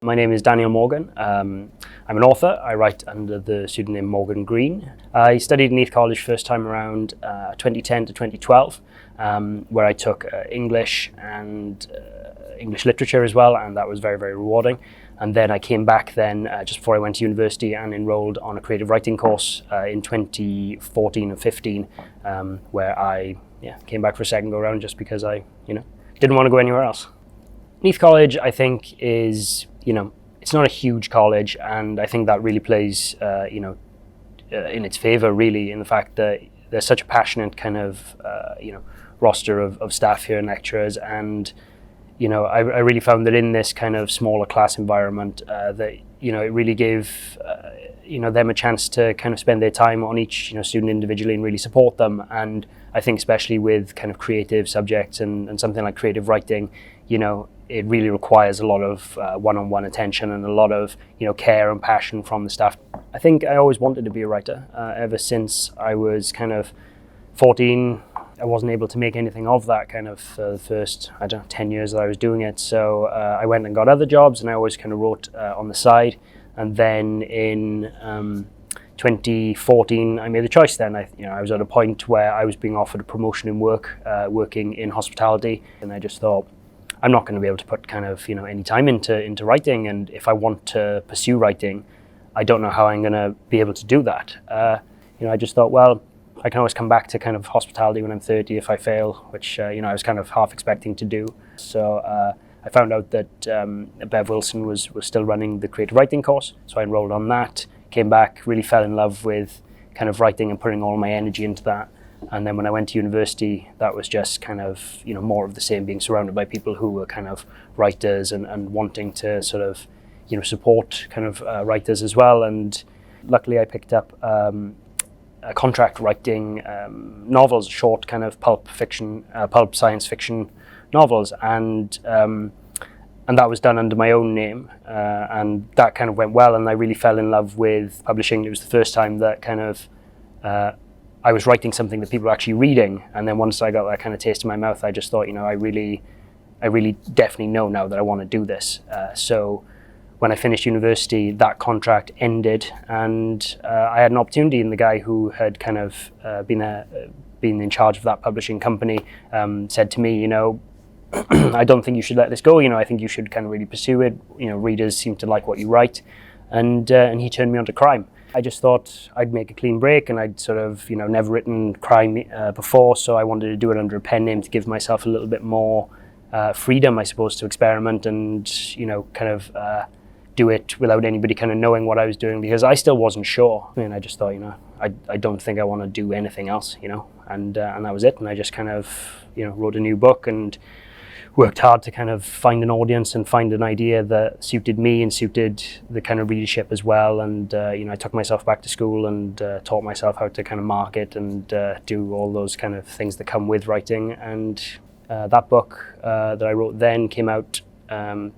My name is Daniel Morgan. I'm an author. I write under the pseudonym Morgan Greene. I studied in Wrth College first time around 2010 to 2012, where I took English and English literature as well, and that was very, very rewarding. And then I came back then just before I went to university and enrolled on a creative writing course in 2014 and 15, where I came back for a second go around just because I didn't want to go anywhere else. Wrth College, I think, is, it's not a huge college, and I think that really plays, in its favour, really, in the fact that there's such a passionate kind of, roster of staff here and lecturers, and, I really found that in this kind of smaller class environment, that, it really gave, them a chance to kind of spend their time on each, student individually and really support them. And I think especially with kind of creative subjects and something like creative writing, it really requires a lot of one-on-one attention and a lot of, care and passion from the staff. I think I always wanted to be a writer. Ever since I was kind of 14, I wasn't able to make anything of that kind of the first, 10 years that I was doing it. So I went and got other jobs, and I always kind of wrote on the side. And then in 2014, I made the choice then. I was at a point where I was being offered a promotion in work, working in hospitality, and I just thought, I'm not going to be able to put kind of, any time into writing, and if I want to pursue writing, I don't know how I'm going to be able to do that. I just thought, well, I can always come back to kind of hospitality when I'm 30 if I fail, which, I was kind of half expecting to do. So I found out that Bev Wilson was still running the creative writing course, so I enrolled on that, came back, really fell in love with kind of writing and putting all my energy into that. And then when I went to university, that was just kind of, more of the same, being surrounded by people who were kind of writers and wanting to sort of, support kind of writers as well. And luckily I picked up contract writing novels, short kind of pulp science fiction novels. And that was done under my own name. And that kind of went well, and I really fell in love with publishing. It was the first time that kind of I was writing something that people were actually reading, and then once I got that kind of taste in my mouth, I just thought, I really definitely know now that I want to do this. So when I finished university, that contract ended, and I had an opportunity, and the guy who had kind of been in charge of that publishing company said to me, I don't think you should let this go. I think you should kind of really pursue it. Readers seem to like what you write, and he turned me onto crime. I just thought I'd make a clean break, and I'd sort of, never written crime before, so I wanted to do it under a pen name to give myself a little bit more freedom, I suppose, to experiment and, kind of do it without anybody kind of knowing what I was doing, because I still wasn't sure. I just thought, I don't think I want to do anything else, and that was it. And I just kind of, wrote a new book and worked hard to kind of find an audience and find an idea that suited me and suited the kind of readership as well. And, I took myself back to school and taught myself how to kind of market and do all those kind of things that come with writing. And that book that I wrote then came out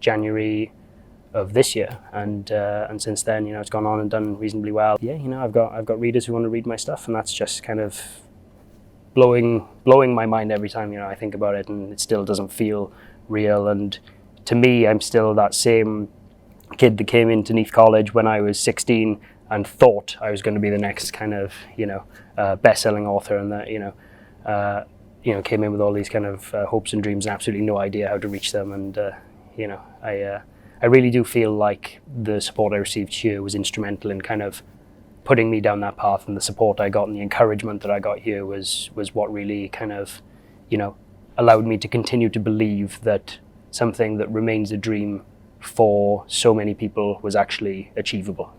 January of this year. And since then, it's gone on and done reasonably well. Yeah, I've got readers who want to read my stuff, and that's just kind of blowing my mind every time I think about it, and it still doesn't feel real. And to me, I'm still that same kid that came into Wrth College when I was 16 and thought I was going to be the next kind of best-selling author, and that came in with all these kind of hopes and dreams and absolutely no idea how to reach them. And I really do feel like the support I received here was instrumental in kind of putting me down that path, and the support I got and the encouragement that I got here was what really kind of, allowed me to continue to believe that something that remains a dream for so many people was actually achievable,